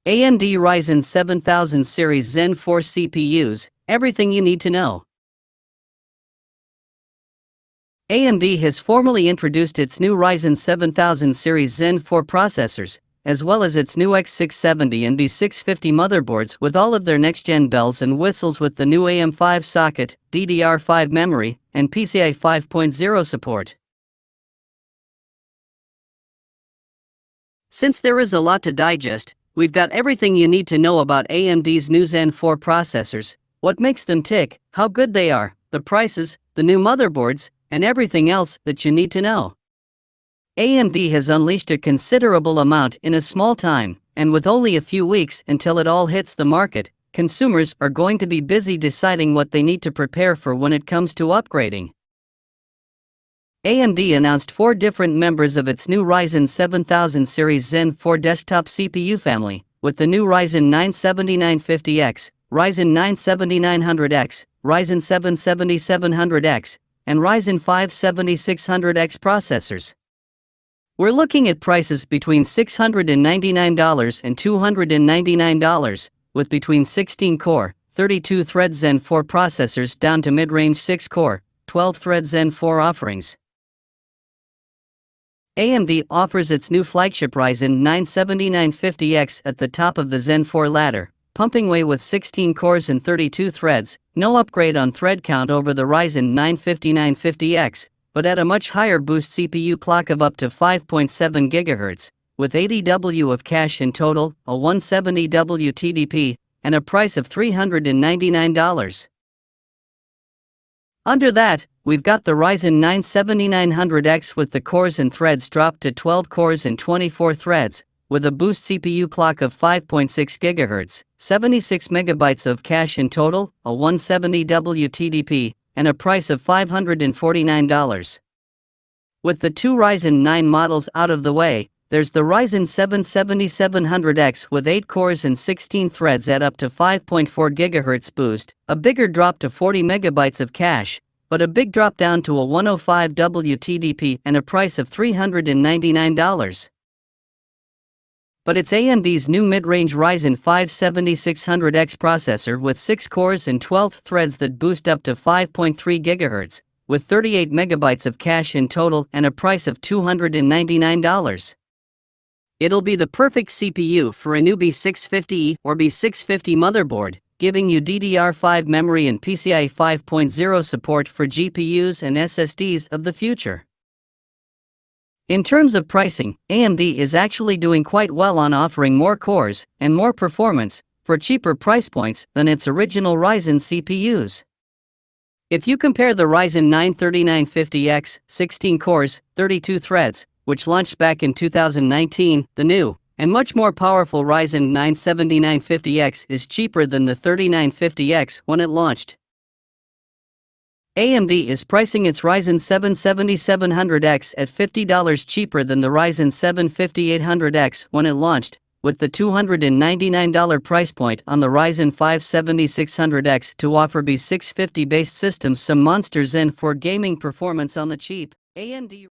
AMD Ryzen 7000 series Zen 4 CPUs, everything you need to know. AMD has formally introduced its new Ryzen 7000 series Zen 4 processors, as well as its new X670 and B650 motherboards with all of their next-gen bells and whistles with the new AM5 socket, DDR5 memory, and PCIe 5.0 support. Since there is a lot to digest, we've got everything you need to know about AMD's new Zen 4 processors, what makes them tick, how good they are, the prices, the new motherboards, and everything else that you need to know. AMD has unleashed a considerable amount in a small time, and with only a few weeks until it all hits the market, consumers are going to be busy deciding what they need to prepare for when it comes to upgrading. AMD announced 4 different members of its new Ryzen 7000 series Zen 4 desktop CPU family, with the new Ryzen 9 7950X, Ryzen 9 7900X, Ryzen 7 7700X, and Ryzen 5 7600X processors. We're looking at prices between $699 and $299, with between 16-core, 32-thread Zen 4 processors down to mid-range 6-core, 12-thread Zen 4 offerings. AMD offers its new flagship Ryzen 9 7950X at the top of the Zen 4 ladder, pumping away with 16 cores and 32 threads, no upgrade on thread count over the Ryzen 9 5950X, but at a much higher boost CPU clock of up to 5.7 GHz, with 80 W of cache in total, a 170 W TDP, and a price of $399. Under that, we've got the Ryzen 9 7900X with the cores and threads dropped to 12 cores and 24 threads, with a boost CPU clock of 5.6 GHz, 76 MB of cache in total, a 170 W TDP, and a price of $549. With the 2 Ryzen 9 models out of the way, there's the Ryzen 7 7700X with 8 cores and 16 threads at up to 5.4 GHz boost, a bigger drop to 40 MB of cache, but a big drop down to a 105 W TDP and a price of $399. But it's AMD's new mid-range Ryzen 5 7600X processor with 6 cores and 12 threads that boost up to 5.3 GHz, with 38 MB of cache in total and a price of $299. It'll be the perfect CPU for a new B650E or B650 motherboard, giving you DDR5 memory and PCIe 5.0 support for GPUs and SSDs of the future. In terms of pricing, AMD is actually doing quite well on offering more cores and more performance for cheaper price points than its original Ryzen CPUs. If you compare the Ryzen 9 3950X, 16 cores, 32 threads, which launched back in 2019, the new and much more powerful Ryzen 9 7950X is cheaper than the 3950X when it launched. AMD is pricing its Ryzen 7 7700X at $50 cheaper than the Ryzen 7 5800X when it launched, with the $299 price point on the Ryzen 5 7600X to offer B650-based systems some monster Zen 4 gaming performance on the cheap. AMD